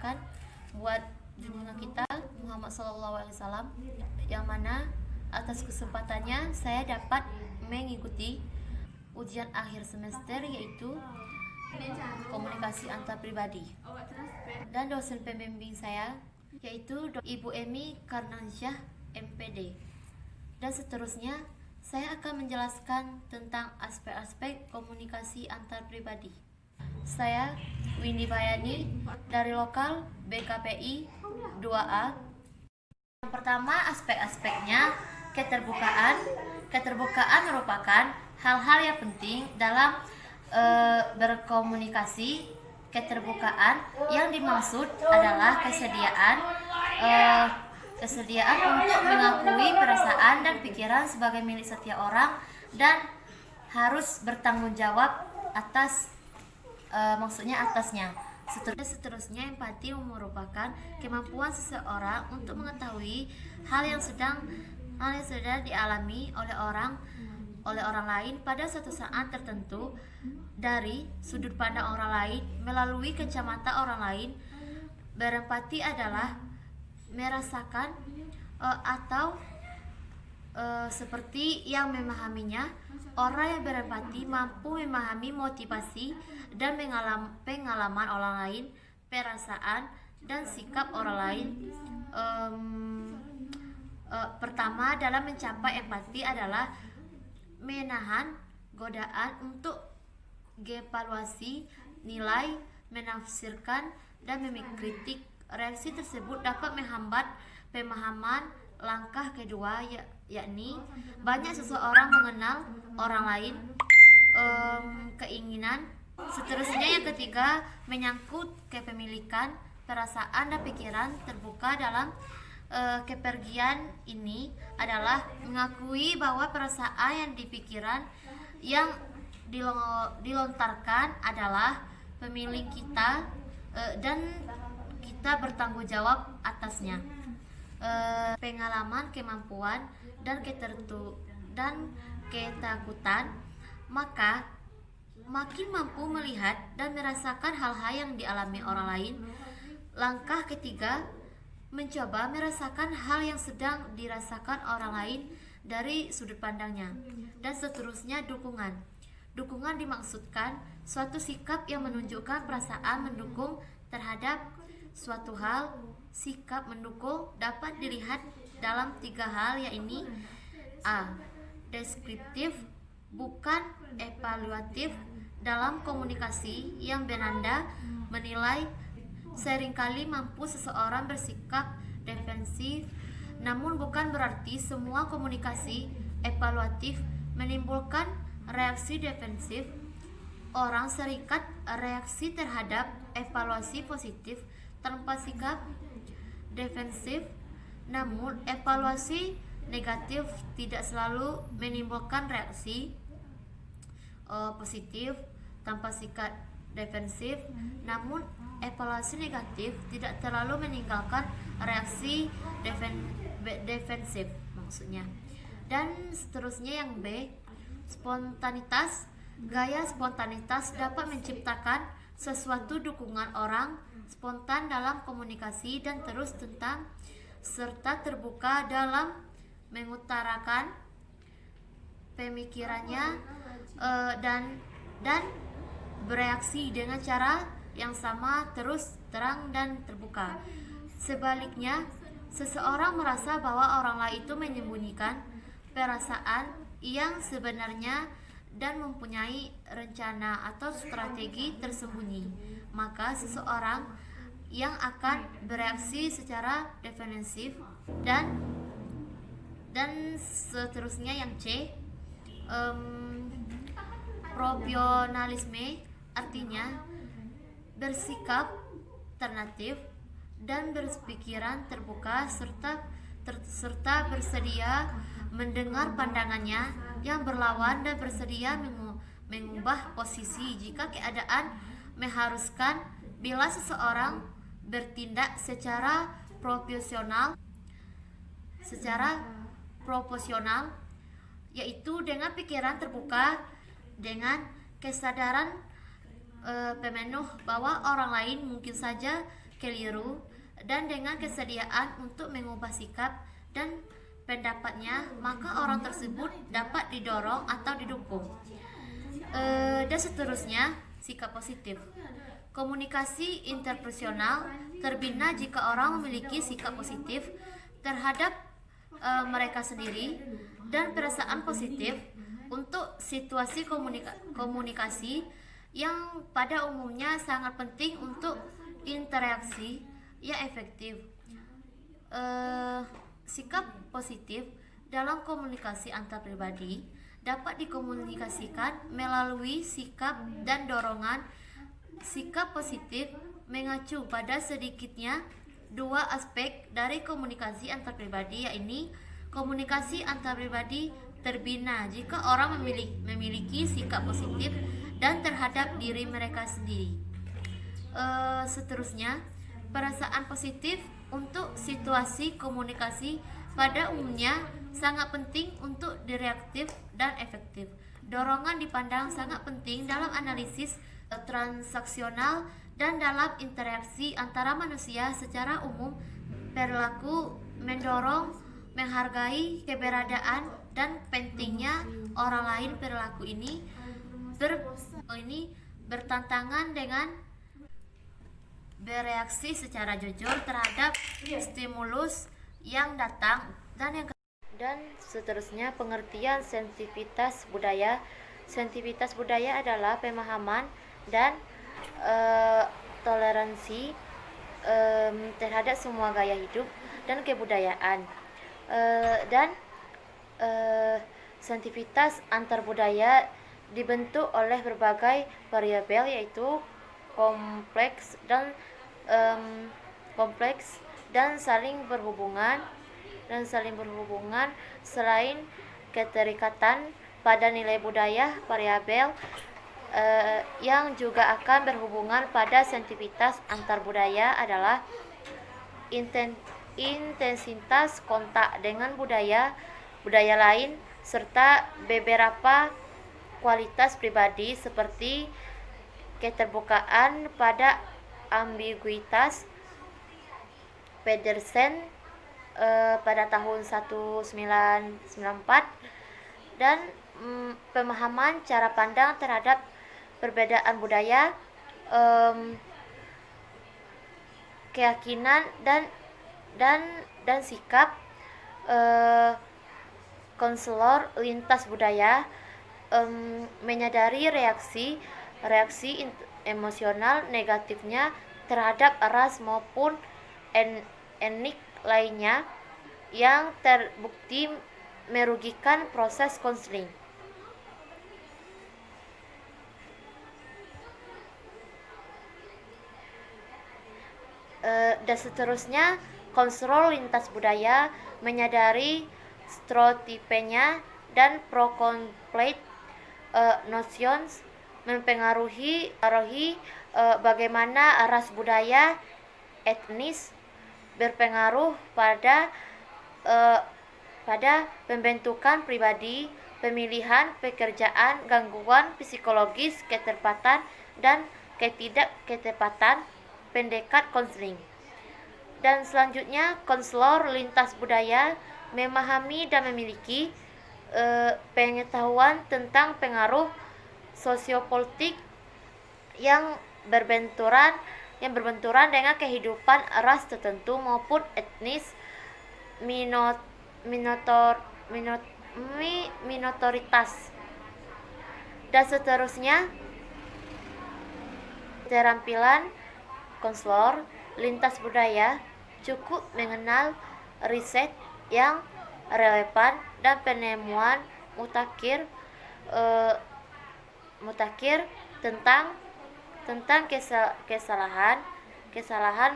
mendoakan buat junjungan kita Muhammad SAW, yang mana atas kesempatannya saya dapat mengikuti ujian akhir semester, yaitu komunikasi antar pribadi, dan dosen pembimbing saya yaitu Ibu Emi Karnansyah MPD. Dan seterusnya saya akan menjelaskan tentang aspek-aspek komunikasi antar pribadi. Saya Windy Bayani dari lokal BKPI 2A. Yang pertama, aspek-aspeknya keterbukaan. Keterbukaan merupakan hal-hal yang penting dalam berkomunikasi. Keterbukaan yang dimaksud adalah kesediaan untuk mengakui perasaan dan pikiran sebagai milik setiap orang dan harus bertanggung jawab atasnya. Seterusnya, empati merupakan kemampuan seseorang untuk mengetahui hal yang sedang dialami oleh orang lain pada suatu saat tertentu dari sudut pandang orang lain melalui kacamata orang lain. Berempati adalah merasakan atau seperti yang memahaminya. Orang yang berempati mampu memahami motivasi dan pengalaman orang lain, perasaan dan sikap orang lain. Pertama, dalam mencapai empati adalah menahan godaan untuk evaluasi, nilai, menafsirkan, dan mengkritik. Reaksi tersebut dapat menghambat pemahaman. Langkah kedua yakni banyak seseorang mengenal orang lain, keinginan. Seterusnya, yang ketiga, menyangkut kepemilikan, perasaan dan pikiran. Terbuka dalam kepergian ini adalah mengakui bahwa perasaan yang dipikiran yang dilontarkan adalah pemilik kita dan kita bertanggung jawab atasnya. Pengalaman, kemampuan, dan ketakutan, maka makin mampu melihat dan merasakan hal-hal yang dialami orang lain. Langkah ketiga, mencoba merasakan hal yang sedang dirasakan orang lain dari sudut pandangnya. Dan seterusnya, dukungan. Dukungan dimaksudkan suatu sikap yang menunjukkan perasaan mendukung terhadap suatu hal. Sikap mendukung dapat dilihat dalam tiga hal, yaitu A. Deskriptif, bukan evaluatif. Dalam komunikasi yang beranda menilai, seringkali mampu seseorang bersikap defensif, namun bukan berarti semua komunikasi evaluatif menimbulkan reaksi defensif. Orang serikat reaksi terhadap evaluasi positif tanpa sikap defensif, namun evaluasi negatif tidak selalu menimbulkan reaksi positif tanpa sikap defensif, namun evaluasi negatif tidak terlalu meninggalkan reaksi defensif maksudnya. Dan seterusnya, yang B, spontanitas. Gaya spontanitas dapat menciptakan sesuatu dukungan. Orang spontan dalam komunikasi dan terus tentang serta terbuka dalam mengutarakan pemikirannya dan bereaksi dengan cara yang sama, terus terang dan terbuka. Sebaliknya, seseorang merasa bahwa orang lain itu menyembunyikan perasaan yang sebenarnya dan mempunyai rencana atau strategi tersembunyi, maka seseorang yang akan bereaksi secara defensif. Dan seterusnya, yang C, profesionalisme, artinya bersikap alternatif dan berpikiran terbuka serta bersedia mendengar pandangannya yang berlawan dan bersedia mengubah posisi jika keadaan mengharuskan. Bila seseorang bertindak secara proporsional, yaitu dengan pikiran terbuka, dengan kesadaran pemenuh bahwa orang lain mungkin saja keliru dan dengan kesediaan untuk mengubah sikap dan pendapatnya, maka orang tersebut dapat didorong atau didukung. Dan seterusnya, sikap positif. Komunikasi interpersonal terbina jika orang memiliki sikap positif terhadap mereka sendiri dan perasaan positif untuk situasi komunikasi yang pada umumnya sangat penting untuk interaksi yang efektif. Sikap positif dalam komunikasi antar pribadi dapat dikomunikasikan melalui sikap dan dorongan. Sikap positif mengacu pada sedikitnya dua aspek dari komunikasi antar pribadi, yaitu komunikasi antar pribadi terbina jika orang memiliki sikap positif dan terhadap diri mereka sendiri. Seterusnya, perasaan positif untuk situasi komunikasi pada umumnya sangat penting untuk direaktif dan efektif. Dorongan dipandang sangat penting dalam analisis transaksional dan dalam interaksi antara manusia secara umum. Perilaku mendorong, menghargai keberadaan dan pentingnya orang lain. Perilaku ini bertentangan dengan bereaksi secara jujur terhadap stimulus yang datang. Dan seterusnya, pengertian sensitivitas budaya. Sensitivitas budaya adalah pemahaman dan toleransi terhadap semua gaya hidup dan kebudayaan. Sensitivitas antar budaya dibentuk oleh berbagai variabel, yaitu kompleks dan saling berhubungan. Selain keterikatan pada nilai budaya, variabel yang juga akan berhubungan pada sensitivitas antar budaya adalah intensitas kontak dengan budaya lain serta beberapa kualitas pribadi seperti keterbukaan pada ambiguitas. Pedersen pada tahun 1994, dan pemahaman cara pandang terhadap perbedaan budaya, keyakinan dan sikap. Konselor lintas budaya menyadari reaksi emosional negatifnya terhadap ras maupun etnik lainnya yang terbukti merugikan proses konseling. Dan seterusnya, konselor lintas budaya menyadari stereotipenya dan pro-conflict notions mempengaruhi bagaimana ras budaya etnis berpengaruh pada pembentukan pribadi, pemilihan pekerjaan, gangguan psikologis, ketepatan dan ketidakketepatan pendekat konseling. Dan selanjutnya, konselor lintas budaya memahami dan memiliki pengetahuan tentang pengaruh sosiopolitik yang berbenturan dengan kehidupan ras tertentu maupun etnis minoritas. Dan seterusnya, keterampilan konselor lintas budaya cukup mengenal riset yang relevan dan penemuan mutakhir tentang kesalahan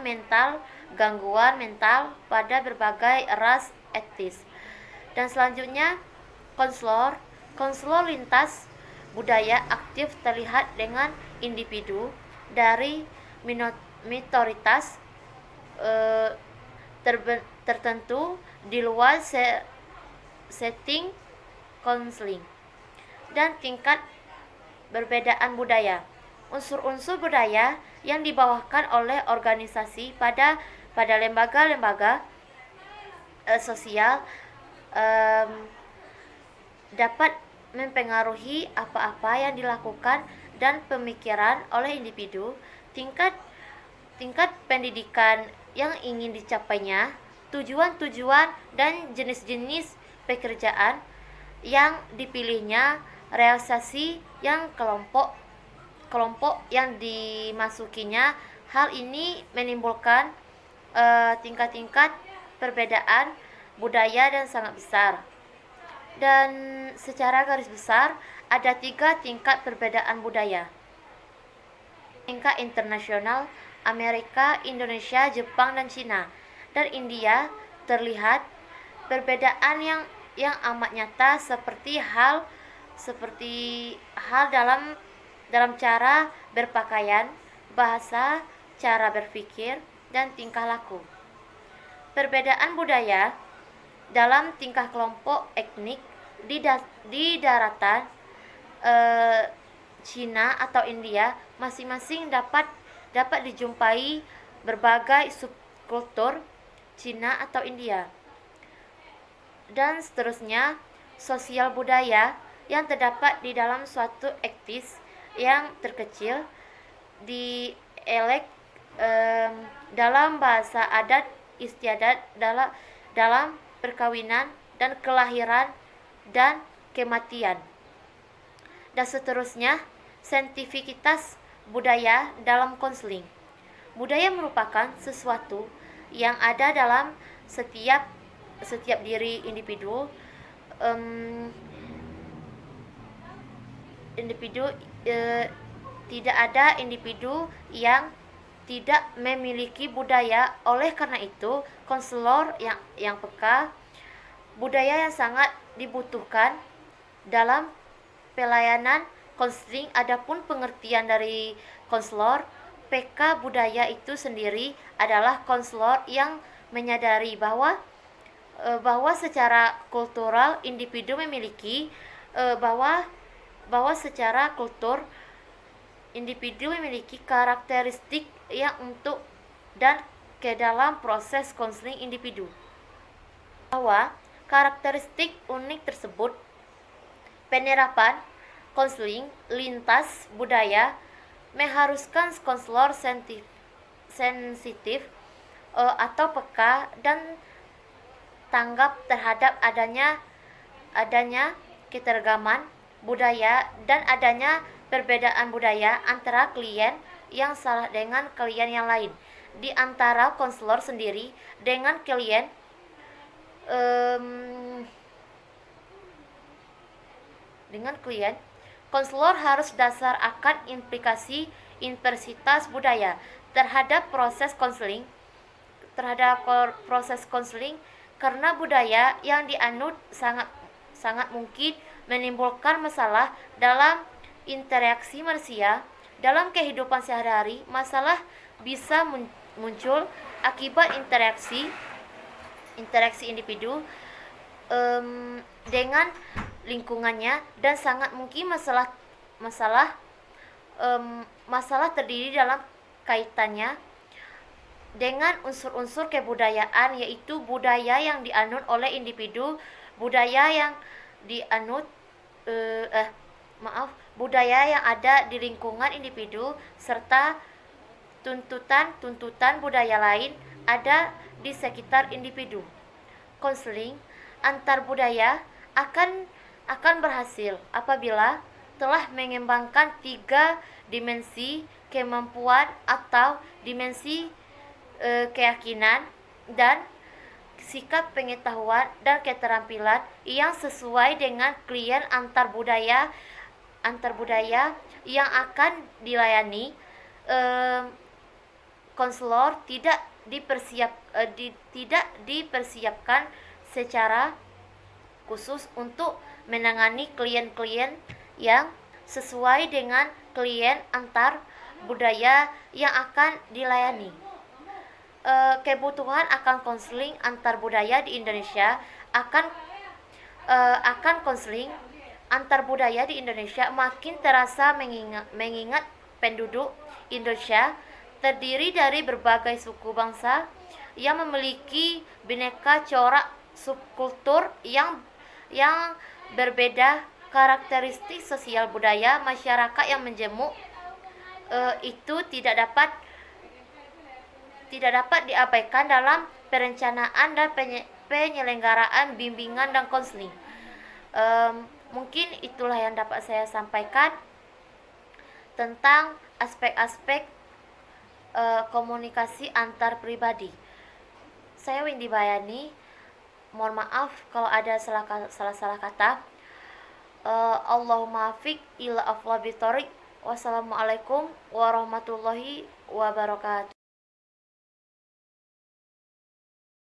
mental, gangguan mental pada berbagai ras etnis. Dan selanjutnya, konselor lintas budaya aktif terlihat dengan individu dari minoritas tertentu di luar setting konseling. Dan tingkat perbedaan budaya. Unsur-unsur budaya yang dibawakan oleh organisasi pada lembaga-lembaga sosial dapat mempengaruhi apa-apa yang dilakukan dan pemikiran oleh individu. Tingkat pendidikan yang ingin dicapainya, tujuan-tujuan dan jenis-jenis pekerjaan yang dipilihnya, realisasi yang kelompok yang dimasukinya. Hal ini menimbulkan tingkat-tingkat perbedaan budaya dan sangat besar. Dan secara garis besar ada 3 tingkat perbedaan budaya. Tingkat internasional, Amerika, Indonesia, Jepang, dan Cina. Dan India terlihat perbedaan yang amat nyata seperti hal dalam cara berpakaian, bahasa, cara berpikir, dan tingkah laku. Perbedaan budaya dalam tingkah kelompok etnik di daratan Cina atau India masing-masing dapat dijumpai berbagai subkultur Cina atau India. Dan seterusnya, sosial budaya yang terdapat di dalam suatu etnis yang terkecil dialek dalam bahasa adat istiadat dalam perkawinan dan kelahiran dan kematian. Dan seterusnya, saintifikitas budaya dalam konseling. Budaya merupakan sesuatu yang ada dalam setiap diri individu. Tidak ada individu yang tidak memiliki budaya. Oleh karena itu, konselor yang peka, budaya yang sangat dibutuhkan dalam pelayanan konseling. Adapun pengertian dari konselor PK budaya itu sendiri adalah konselor yang menyadari bahwa secara kultural individu memiliki bahwa secara kultur individu memiliki karakteristik yang untuk dan ke dalam proses konseling individu. Bahwa karakteristik unik tersebut, penerapan konseling lintas budaya mengharuskan konselor sensitif atau peka dan tanggap terhadap adanya keteragaman budaya dan adanya perbedaan budaya antara klien yang salah dengan klien yang lain. Di antara konselor sendiri dengan klien konselor harus dasar akan implikasi intensitas budaya terhadap proses konseling karena budaya yang dianut sangat mungkin menimbulkan masalah dalam interaksi manusia. Dalam kehidupan sehari-hari, masalah bisa muncul akibat interaksi individu dengan lingkungannya, dan sangat mungkin masalah terdiri dalam kaitannya dengan unsur-unsur kebudayaan, yaitu budaya yang dianut oleh individu, budaya yang budaya yang ada di lingkungan individu, serta tuntutan budaya lain ada di sekitar individu. Konseling antar budaya akan berhasil apabila telah mengembangkan 3 dimensi kemampuan atau dimensi keyakinan dan sikap pengetahuan dan keterampilan yang sesuai dengan klien antar budaya yang akan dilayani. Konselor tidak dipersiapkan secara khusus untuk menangani klien-klien yang sesuai dengan klien antar budaya yang akan dilayani. Kebutuhan akan konseling antar budaya di Indonesia akan konseling antar budaya di Indonesia makin terasa mengingat penduduk Indonesia terdiri dari berbagai suku bangsa yang memiliki bineka corak subkultur yang berbeda. Karakteristik sosial budaya masyarakat yang menjemuk itu tidak dapat diabaikan dalam perencanaan dan penyelenggaraan bimbingan dan konseling. Mungkin itulah yang dapat saya sampaikan tentang aspek-aspek komunikasi antar pribadi. Saya Windy Bayani. Mohon maaf kalau ada salah kata. Allahumma fiq ila afla bitorik. Wassalamualaikum warahmatullahi wabarakatuh.